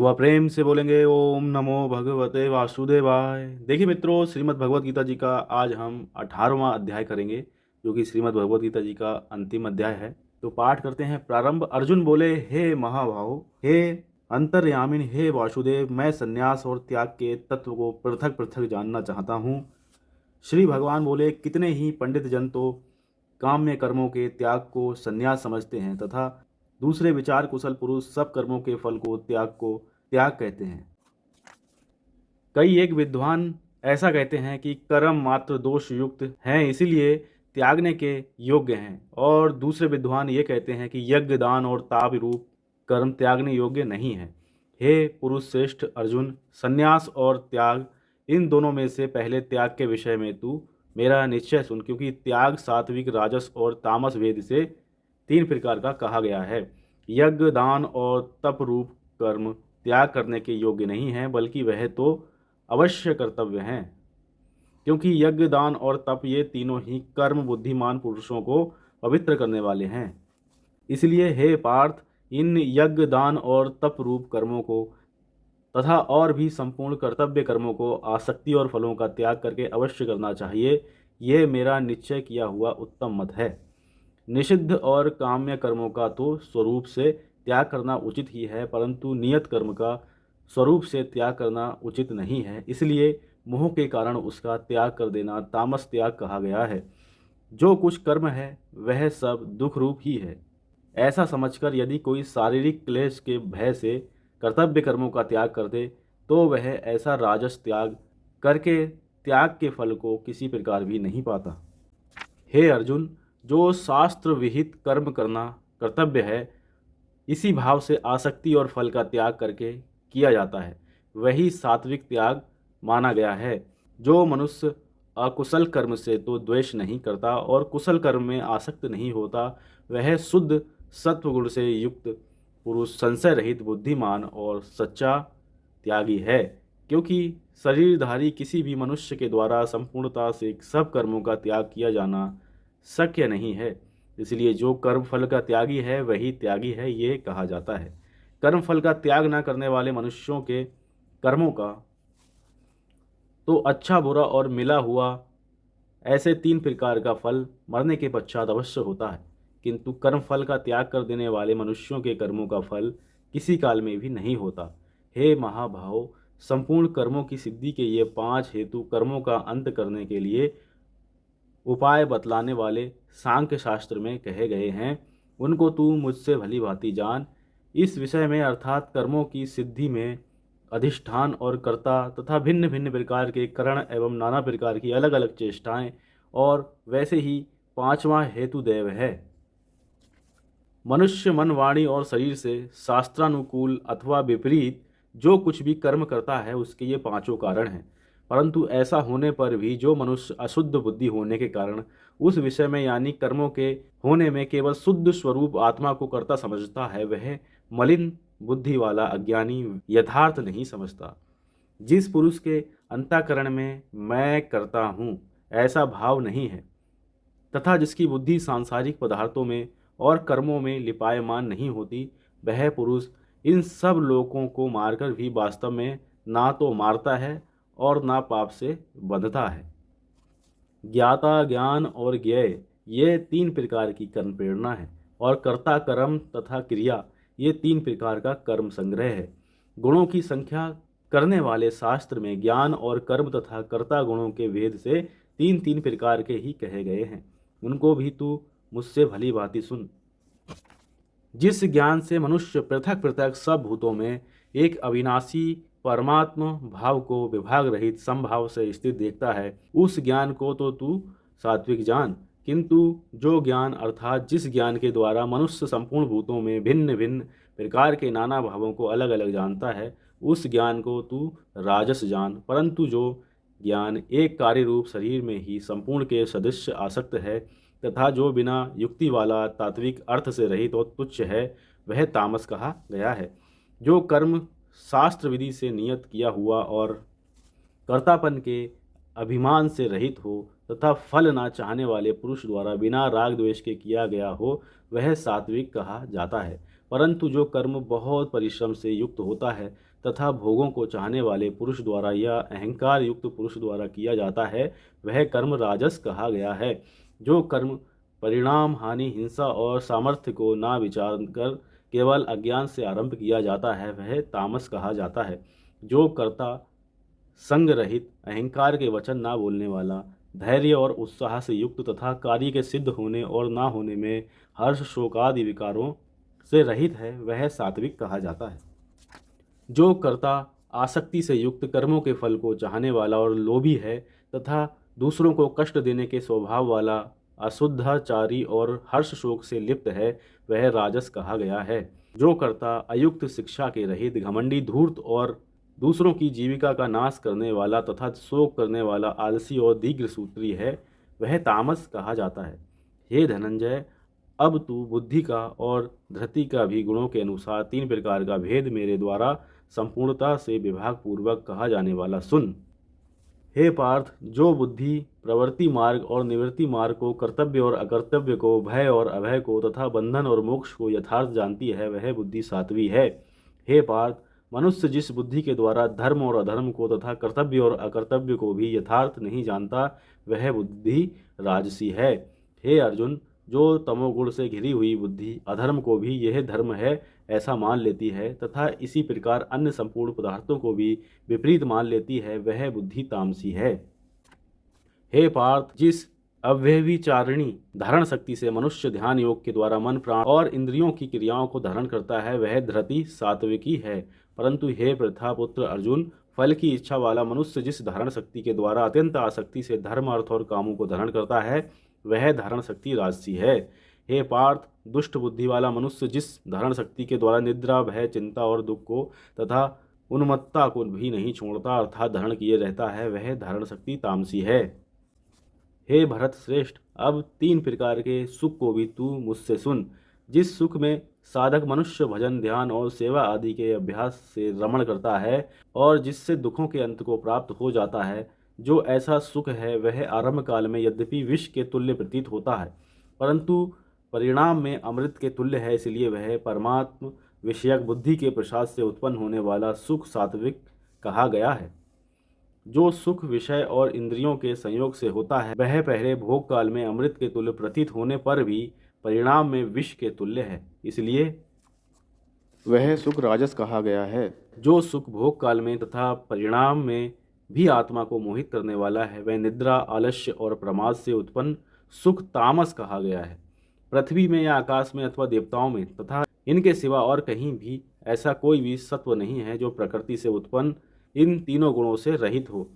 बार प्रेम से बोलेंगे ओम नमो भगवते वासुदेवाय। देखिए मित्रों, श्रीमद् भगवत गीता जी का आज हम 18वां अध्याय करेंगे, जो कि श्रीमद् भगवत गीता जी का अंतिम अध्याय है। तो पाठ करते हैं प्रारंभ। अर्जुन बोले, हे महाभाव, हे अंतर्यामिन, हे वासुदेव, मैं संन्यास और त्याग के तत्व को पृथक पृथक जानना चाहता हूँ। श्री भगवान बोले, कितने ही पंडित जन तो काम्य कर्मों के त्याग को संन्यास समझते हैं तथा दूसरे विचार कुशल पुरुष सब कर्मों के फल को त्याग कहते हैं। कई एक विद्वान ऐसा कहते हैं कि कर्म मात्र दोष युक्त हैं, इसीलिए त्यागने के योग्य हैं, और दूसरे विद्वान ये कहते हैं कि यज्ञ दान और ताप रूप कर्म त्यागने योग्य नहीं है। हे पुरुष श्रेष्ठ अर्जुन, संन्यास और त्याग इन दोनों में से पहले त्याग के विषय में तू मेरा निश्चय सुन, क्योंकि त्याग सात्विक, राजस और तामस भेद से 3 प्रकार का कहा गया है। यज्ञ दान और तप रूप कर्म त्याग करने के योग्य नहीं है, बल्कि वह तो अवश्य कर्तव्य हैं, क्योंकि यज्ञ दान और तप ये तीनों ही कर्म बुद्धिमान पुरुषों को पवित्र करने वाले हैं। इसलिए हे पार्थ, इन यज्ञ दान और तप रूप कर्मों को तथा और भी संपूर्ण कर्तव्य कर्मों को आसक्ति और फलों का त्याग करके अवश्य करना चाहिए। यह मेरा निश्चय किया हुआ उत्तम मत है। निषिद्ध और काम्य कर्मों का तो स्वरूप से त्याग करना उचित ही है, परंतु नियत कर्म का स्वरूप से त्याग करना उचित नहीं है, इसलिए मोह के कारण उसका त्याग कर देना तामस त्याग कहा गया है। जो कुछ कर्म है वह सब दुख रूप ही है। ऐसा समझकर यदि कोई शारीरिक क्लेश के भय से कर्तव्य कर्मों का त्याग कर दे, तो वह ऐसा राजस त्याग करके त्याग के फल को किसी प्रकार भी नहीं पाता। हे अर्जुन, जो शास्त्र विहित कर्म करना कर्तव्य है, इसी भाव से आसक्ति और फल का त्याग करके किया जाता है, वही सात्विक त्याग माना गया है। जो मनुष्य अकुशल कर्म से तो द्वेष नहीं करता और कुशल कर्म में आसक्त नहीं होता, वह शुद्ध सत्वगुण से युक्त पुरुष, संशय रहित, बुद्धिमान और सच्चा त्यागी है। क्योंकि शरीरधारी किसी भी मनुष्य के द्वारा संपूर्णता से सब कर्मों का त्याग किया जाना शक्य नहीं है, इसलिए जो कर्म फल का त्यागी है वही त्यागी है, ये कहा जाता है। कर्म फल का त्याग न करने वाले मनुष्यों के कर्मों का तो अच्छा बुरा और मिला हुआ ऐसे 3 प्रकार का फल मरने के पश्चात अवश्य होता है, किंतु कर्म फल का त्याग कर देने वाले मनुष्यों के कर्मों का फल किसी काल में भी नहीं होता। हे महाभाव, संपूर्ण कर्मों की सिद्धि के ये 5 हेतु कर्मों का अंत करने के लिए उपाय बतलाने वाले सांख्य शास्त्र में कहे गए हैं, उनको तू मुझसे भली भांति जान। इस विषय में अर्थात कर्मों की सिद्धि में अधिष्ठान और कर्ता तथा भिन्न भिन्न प्रकार के करण एवं नाना प्रकार की अलग अलग चेष्टाएं, और वैसे ही 5वां हेतु दैव है। मनुष्य मन, वाणी और शरीर से शास्त्रानुकूल अथवा विपरीत जो कुछ भी कर्म करता है, उसके ये 5 कारण हैं। परंतु ऐसा होने पर भी जो मनुष्य अशुद्ध बुद्धि होने के कारण उस विषय में यानी कर्मों के होने में केवल शुद्ध स्वरूप आत्मा को कर्ता समझता है, वह मलिन बुद्धि वाला अज्ञानी यथार्थ नहीं समझता। जिस पुरुष के अंतःकरण में मैं करता हूँ ऐसा भाव नहीं है तथा जिसकी बुद्धि सांसारिक पदार्थों में और कर्मों में लिपायमान नहीं होती, वह पुरुष इन सब लोगों को मारकर भी वास्तव में ना तो मारता है और ना पाप से बंधता है। ज्ञाता, ज्ञान और ज्ञेय ये 3 प्रकार की कर्म प्रेरणा है, और कर्ता, कर्म तथा क्रिया ये 3 प्रकार का कर्म संग्रह है। गुणों की संख्या करने वाले शास्त्र में ज्ञान और कर्म तथा कर्ता गुणों के भेद से 3 प्रकार के ही कहे गए हैं, उनको भी तू मुझसे भली भांति सुन। जिस ज्ञान से मनुष्य पृथक पृथक सब भूतों में एक अविनाशी परमात्मा भाव को विभाग रहित समभाव से स्थित देखता है, उस ज्ञान को तो तू सात्विक जान, किंतु जो ज्ञान अर्थात जिस ज्ञान के द्वारा मनुष्य संपूर्ण भूतों में भिन्न भिन्न प्रकार के नाना भावों को अलग अलग जानता है, उस ज्ञान को तू राजस जान। परंतु जो ज्ञान एक कार्य रूप शरीर में ही संपूर्ण के सदृश आसक्त है तथा जो बिना युक्ति वाला तात्विक अर्थ से रहित और तुच्छ है, वह तामस कहा गया है। जो कर्म शास्त्र विधि से नियत किया हुआ और कर्तापन के अभिमान से रहित हो तथा फल ना चाहने वाले पुरुष द्वारा बिना राग द्वेष के किया गया हो, वह सात्विक कहा जाता है। परंतु जो कर्म बहुत परिश्रम से युक्त होता है तथा भोगों को चाहने वाले पुरुष द्वारा या अहंकार युक्त पुरुष द्वारा किया जाता है वह कर्म राजस कहा गया है। जो कर्म परिणाम, हानि, हिंसा और सामर्थ्य को ना विचार कर केवल अज्ञान से आरंभ किया जाता है वह तामस कहा जाता है। जो कर्ता संग रहित, अहंकार के वचन ना बोलने वाला, धैर्य और उत्साह से युक्त तथा कार्य के सिद्ध होने और ना होने में हर्ष, शोक आदि विकारों से रहित है वह सात्विक कहा जाता है। जो कर्ता आसक्ति से युक्त, कर्मों के फल को चाहने वाला और लोभी है तथा दूसरों को कष्ट देने के स्वभाव वाला, अशुद्धाचारी और हर्ष शोक से लिप्त है वह राजस कहा गया है। जो कर्ता अयुक्त, शिक्षा के रहित, घमंडी, धूर्त और दूसरों की जीविका का नाश करने वाला तथा शोक करने वाला, आलसी और दीर्घसूत्री है वह तामस कहा जाता है। हे धनंजय, अब तू बुद्धि का और धृति का भी गुणों के अनुसार 3 प्रकार का भेद मेरे द्वारा संपूर्णता से विभाग पूर्वक कहा जाने वाला सुन। हे पार्थ, जो बुद्धि प्रवृत्ति मार्ग और निवृत्ति मार्ग को, कर्तव्य और अकर्तव्य को, भय और अभय को तथा बंधन और मोक्ष को यथार्थ जानती है वह बुद्धि सात्वी है। हे पार्थ, मनुष्य जिस बुद्धि के द्वारा धर्म और अधर्म को तथा कर्तव्य और अकर्तव्य को भी यथार्थ नहीं जानता वह बुद्धि राजसी है। हे अर्जुन, जो तमोगुण से घिरी हुई बुद्धि अधर्म को भी यह धर्म है ऐसा मान लेती है तथा इसी प्रकार अन्य संपूर्ण पदार्थों को भी विपरीत मान लेती है वह बुद्धि तामसी है। हे पार्थ, जिस अव्यभिचारिणी धारण शक्ति से मनुष्य ध्यान योग के द्वारा मन, प्राण और इंद्रियों की क्रियाओं को धारण करता है वह धृति सात्विकी है। परंतु हे प्रथापुत्र अर्जुन, फल की इच्छा वाला मनुष्य जिस धारण शक्ति के द्वारा अत्यंत आसक्ति से धर्म, अर्थ और कामों को धारण करता है वह धारण शक्ति राजसी है। हे पार्थ, दुष्ट बुद्धि वाला मनुष्य जिस धारण शक्ति के द्वारा निद्रा, भय, चिंता और दुख को तथा उन्मत्तता को भी नहीं छोड़ता अर्थात धारण किए रहता है वह धारण शक्ति तामसी है। हे भरत श्रेष्ठ, अब 3 प्रकार के सुख को भी तू मुझसे सुन। जिस सुख में साधक मनुष्य भजन, ध्यान और सेवा आदि के अभ्यास से रमण करता है और जिससे दुखों के अंत को प्राप्त हो जाता है, जो ऐसा सुख है वह आरंभ काल में यद्यपि विष के तुल्य प्रतीत होता है परंतु परिणाम में अमृत के तुल्य है, इसलिए वह परमात्म विषयक बुद्धि के प्रसाद से उत्पन्न होने वाला सुख सात्विक कहा गया है। जो सुख विषय और इंद्रियों के संयोग से होता है वह पहले भोग काल में अमृत के तुल्य प्रतीत होने पर भी परिणाम में विष के तुल्य है, इसलिए वह सुख राजस कहा गया है। जो सुख भोग काल में तथा परिणाम में भी आत्मा को मोहित करने वाला है वह निद्रा, आलस्य और प्रमाद से उत्पन्न सुख तामस कहा गया है। पृथ्वी में या आकाश में अथवा देवताओं में तथा इनके सिवा और कहीं भी ऐसा कोई भी सत्व नहीं है जो प्रकृति से उत्पन्न इन तीनों गुणों से रहित हो।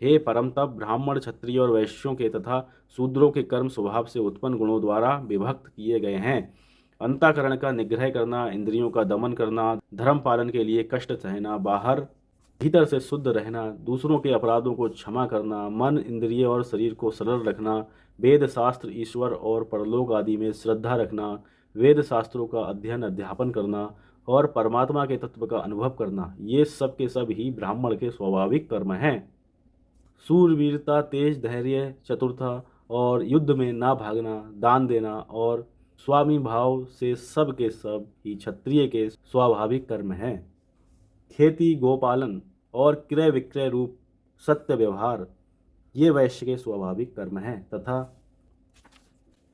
हे परम तप, ब्राह्मण, क्षत्रिय और वैश्यों के तथा शूद्रों के कर्म स्वभाव से उत्पन्न गुणों द्वारा विभक्त किए गए हैं। अंतःकरण का निग्रह करना, इंद्रियों का दमन करना, धर्म पालन के लिए कष्ट सहना, बाहर भीतर से शुद्ध रहना, दूसरों के अपराधों को क्षमा करना, मन, इंद्रिय और शरीर को सरल रखना, वेद शास्त्र, ईश्वर और परलोक आदि में श्रद्धा रखना, वेद शास्त्रों का अध्ययन अध्यापन करना और परमात्मा के तत्व का अनुभव करना, ये सब के सब ही ब्राह्मण के स्वाभाविक कर्म हैं। सूरवीरता, तेज, धैर्य, चतुरता और युद्ध में ना भागना, दान देना और स्वामी भाव से सब के सब ही क्षत्रिय के स्वाभाविक कर्म हैं। खेती, गोपालन और क्रय विक्रय रूप सत्य व्यवहार ये वैश्य के स्वाभाविक कर्म हैं तथा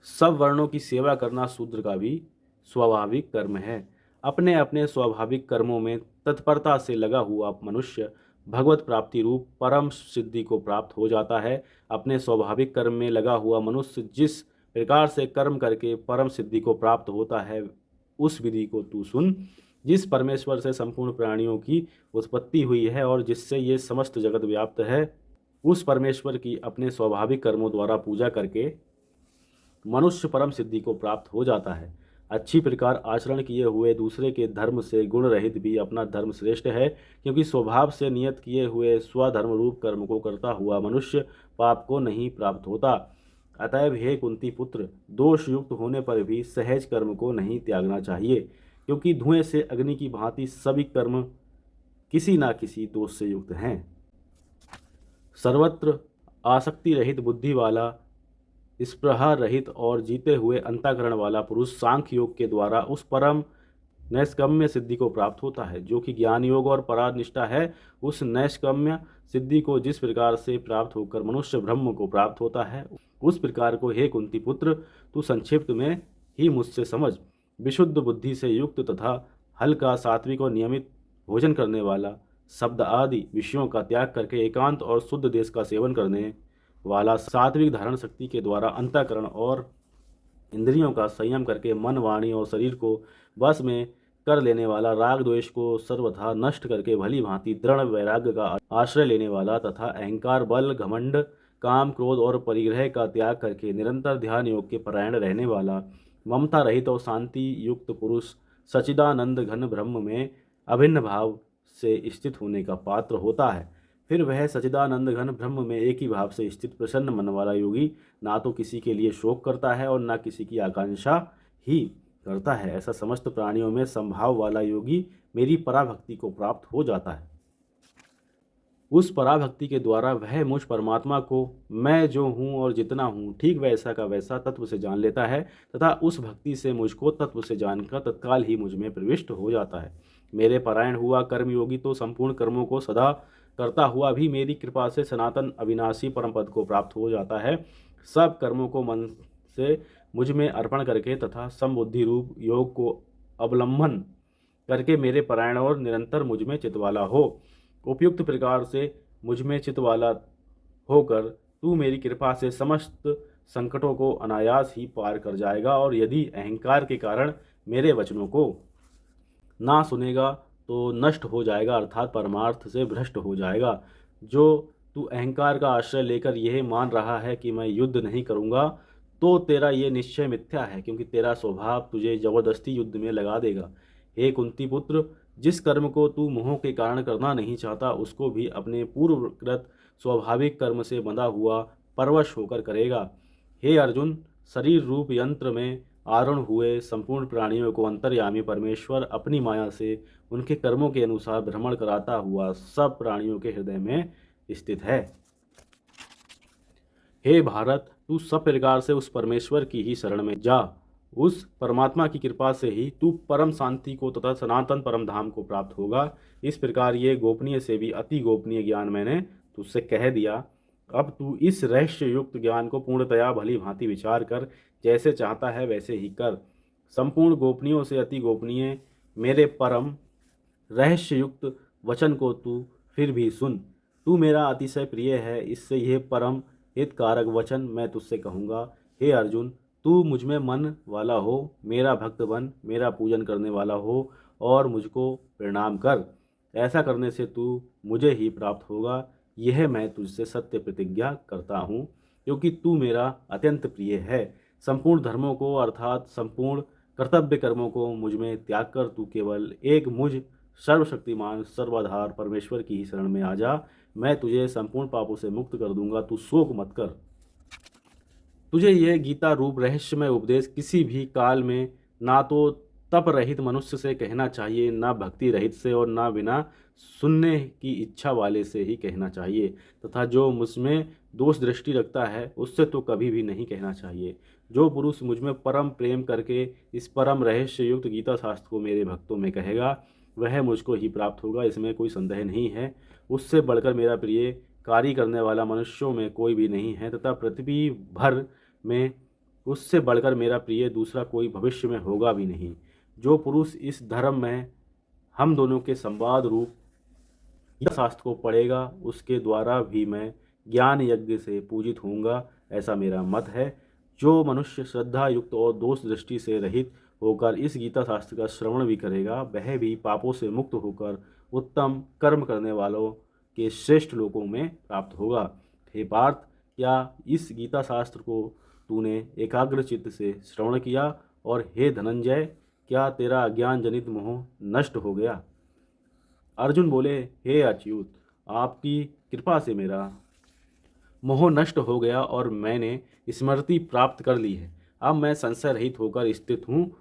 सब वर्णों की सेवा करना शूद्र का भी स्वाभाविक कर्म है। अपने अपने स्वाभाविक कर्मों में तत्परता से लगा हुआ मनुष्य भगवत प्राप्ति रूप परम सिद्धि को प्राप्त हो जाता है। अपने स्वाभाविक कर्म में लगा हुआ मनुष्य जिस प्रकार से कर्म करके परम सिद्धि को प्राप्त होता है उस विधि को तू सुन। जिस परमेश्वर से संपूर्ण प्राणियों की उत्पत्ति हुई है और जिससे ये समस्त जगत व्याप्त है, उस परमेश्वर की अपने स्वाभाविक कर्मों द्वारा पूजा करके मनुष्य परम सिद्धि को प्राप्त हो जाता है। अच्छी प्रकार आचरण किए हुए दूसरे के धर्म से गुण रहित भी अपना धर्म श्रेष्ठ है, क्योंकि स्वभाव से नियत किए हुए स्वधर्म रूप कर्म को करता हुआ मनुष्य पाप को नहीं प्राप्त होता। अतएव हे कुंती पुत्र, दोष युक्त होने पर भी सहज कर्म को नहीं त्यागना चाहिए, क्योंकि धुएं से अग्नि की भांति सभी कर्म किसी न किसी दोष से युक्त हैं। सर्वत्र आसक्ति रहित बुद्धि वाला, स्पृहा रहित और जीते हुए अंतःकरण वाला पुरुष सांख्य योग के द्वारा उस परम नैष्कर्म्य सिद्धि को प्राप्त होता है। जो कि ज्ञान योग और पराध निष्ठा है, उस नैष्कर्म्य सिद्धि को जिस प्रकार से प्राप्त होकर मनुष्य ब्रह्म को प्राप्त होता है, उस प्रकार को हे कुंती पुत्र तू संक्षिप्त में ही मुझसे समझ। विशुद्ध बुद्धि से युक्त तथा हल्का, सात्विक और नियमित भोजन करने वाला, शब्द आदि विषयों का त्याग करके एकांत और शुद्ध देश का सेवन करने वाला, सात्विक धारण शक्ति के द्वारा अंतःकरण और इंद्रियों का संयम करके मन, वाणी और शरीर को बस में कर लेने वाला, राग द्वेष को सर्वथा नष्ट करके भली भांति दृढ़ वैराग्य का आश्रय लेने वाला तथा अहंकार, बल, घमंड, काम, क्रोध और परिग्रह का त्याग करके निरंतर ध्यान योग के परायण रहने वाला, ममता रहित और शांति युक्त पुरुष सच्चिदानंद घन ब्रह्म में अभिन्न भाव से स्थित होने का पात्र होता है। फिर वह सच्चिदानंद घन ब्रह्म में एक ही भाव से स्थित प्रसन्न मन वाला योगी ना तो किसी के लिए शोक करता है और ना किसी की आकांक्षा ही करता है। ऐसा समस्त प्राणियों में संभाव वाला योगी मेरी पराभक्ति को प्राप्त हो जाता है। उस पराभक्ति के द्वारा वह मुझ परमात्मा को मैं जो हूँ और जितना हूँ ठीक वैसा का वैसा तत्व से जान लेता है तथा उस भक्ति से मुझको तत्व से जानकर तत्काल ही मुझ में प्रविष्ट हो जाता है। मेरे परायण हुआ कर्मयोगी तो संपूर्ण कर्मों को सदा करता हुआ भी मेरी कृपा से सनातन अविनाशी परम पद को प्राप्त हो जाता है। सब कर्मों को मन से मुझ में अर्पण करके तथा समबुद्धि रूप योग को अवलंबन करके मेरे परायण और निरंतर मुझ में चितवाला हो। उपयुक्त प्रकार से मुझ में चितवाला होकर तू मेरी कृपा से समस्त संकटों को अनायास ही पार कर जाएगा और यदि अहंकार के कारण मेरे वचनों को ना सुनेगा तो नष्ट हो जाएगा, अर्थात परमार्थ से भ्रष्ट हो जाएगा। जो तू अहंकार का आश्रय लेकर यह मान रहा है कि मैं युद्ध नहीं करूँगा, तो तेरा ये निश्चय मिथ्या है, क्योंकि तेरा स्वभाव तुझे जबरदस्ती युद्ध में लगा देगा। हे कुंती पुत्र, जिस कर्म को तू मोह के कारण करना नहीं चाहता, उसको भी अपने पूर्वकृत स्वाभाविक कर्म से बंधा हुआ परवश होकर करेगा। हे अर्जुन, शरीर रूप यंत्र में आरूढ़ हुए संपूर्ण प्राणियों को अंतर्यामी परमेश्वर अपनी माया से उनके कर्मों के अनुसार भ्रमण कराता हुआ सब प्राणियों के हृदय में स्थित है। हे भारत, तू सब प्रकार से उस परमेश्वर की ही शरण में जा। उस परमात्मा की कृपा से ही तू परम शांति को तथा सनातन परम धाम को प्राप्त होगा। इस प्रकार ये गोपनीय से भी अति गोपनीय ज्ञान मैंने तुझसे कह दिया। अब तू इस रहस्य युक्त ज्ञान को पूर्णतया भली भांति विचार कर, जैसे चाहता है वैसे ही कर। संपूर्ण गोपनीयों से अति गोपनीय मेरे परम रहस्य युक्त वचन को तू फिर भी सुन। तू मेरा अतिशय प्रिय है, इससे यह परम हितकारक वचन मैं तुझसे कहूँगा। हे अर्जुन, तू मुझ में मन वाला हो, मेरा भक्त बन, मेरा पूजन करने वाला हो और मुझको प्रणाम कर। ऐसा करने से तू मुझे ही प्राप्त होगा, यह मैं तुझसे सत्य प्रतिज्ञा करता हूँ, क्योंकि तू मेरा अत्यंत प्रिय है। संपूर्ण धर्मों को अर्थात संपूर्ण कर्तव्य कर्मों को मुझ में त्याग कर तू केवल एक मुझ सर्वशक्तिमान सर्वाधार परमेश्वर की ही शरण में आ जा। मैं तुझे संपूर्ण पापों से मुक्त कर दूंगा, तू शोक मत कर। तुझे यह गीता रूप रहस्यमय उपदेश किसी भी काल में ना तो तप रहित मनुष्य से कहना चाहिए, ना भक्ति रहित से और ना बिना सुनने की इच्छा वाले से ही कहना चाहिए, तथा जो मुझमें दोष दृष्टि रखता है उससे तो कभी भी नहीं कहना चाहिए। जो पुरुष मुझ में परम प्रेम करके इस परम रहस्य युक्त गीता शास्त्र को मेरे भक्तों में कहेगा, वह मुझको ही प्राप्त होगा, इसमें कोई संदेह नहीं है। उससे बढ़कर मेरा प्रिय कार्य करने वाला मनुष्यों में कोई भी नहीं है, तथा पृथ्वी भर में उससे बढ़कर मेरा प्रिय दूसरा कोई भविष्य में होगा भी नहीं। जो पुरुष इस धर्म में हम दोनों के संवाद रूप गीता शास्त्र को पढ़ेगा, उसके द्वारा भी मैं ज्ञान यज्ञ से पूजित होऊंगा, ऐसा मेरा मत है। जो मनुष्य श्रद्धा युक्त और दोष दृष्टि से रहित होकर इस गीता शास्त्र का श्रवण भी करेगा, वह भी पापों से मुक्त होकर उत्तम कर्म करने वालों के श्रेष्ठ लोकों में प्राप्त होगा। हे पार्थ, क्या इस गीता शास्त्र को तूने एकाग्र चित्त से श्रवण किया? और हे धनंजय, क्या तेरा अज्ञान जनित मोह नष्ट हो गया? अर्जुन बोले, हे अच्युत, आपकी कृपा से मेरा मोह नष्ट हो गया और मैंने स्मृति प्राप्त कर ली है। अब मैं संशय रहित होकर स्थित हूँ,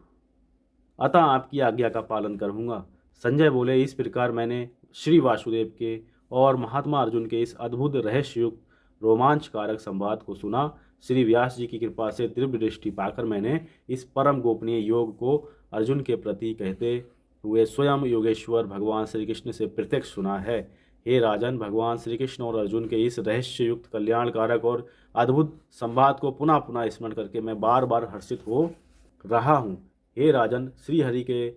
अतः आपकी आज्ञा का पालन करूँगा। संजय बोले, इस प्रकार मैंने श्री वासुदेव के और महात्मा अर्जुन के इस अद्भुत रहस्ययुक्त रोमांचकारक संवाद को सुना। श्री व्यास जी की कृपा से दिव्य दृष्टि पाकर मैंने इस परम गोपनीय योग को अर्जुन के प्रति कहते हुए स्वयं योगेश्वर भगवान श्री कृष्ण से प्रत्यक्ष सुना है। हे राजन, भगवान श्री कृष्ण और अर्जुन के इस रहस्य युक्त कल्याणकारक और अद्भुत संवाद को पुनः पुनः स्मरण करके मैं बार बार हर्षित हो रहा हूँ। हे राजन, श्री हरि के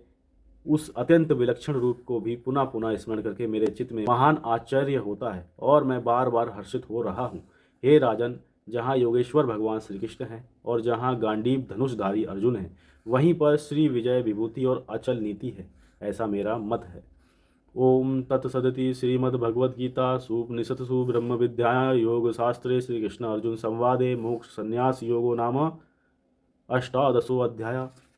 उस अत्यंत विलक्षण रूप को भी पुनः पुनः स्मरण करके मेरे चित्त में महान आश्चर्य होता है और मैं बार बार हर्षित हो रहा हूँ। हे राजन, जहाँ योगेश्वर भगवान श्री कृष्ण हैं और जहाँ गांडीव धनुषधारी अर्जुन हैं, वहीं पर श्री विजय विभूति और अचल नीति है, ऐसा मेरा मत है। ओम तत्सदिति श्रीमद्भगवद्गीता सूपनिषत्सु ब्रह्म विद्या योग शास्त्रे श्री कृष्ण अर्जुन संवादे मोक्ष संन्यास योगो नाम अष्टादशो अध्याय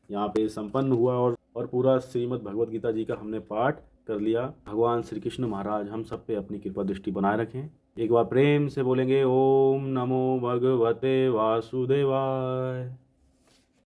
यहाँ पे संपन्न हुआ और पूरा श्रीमद् भगवद गीता जी का हमने पाठ कर लिया। भगवान श्री कृष्ण महाराज हम सब पे अपनी कृपा दृष्टि बनाए रखें। एक बार प्रेम से बोलेंगे ओम नमो भगवते वासुदेवाय।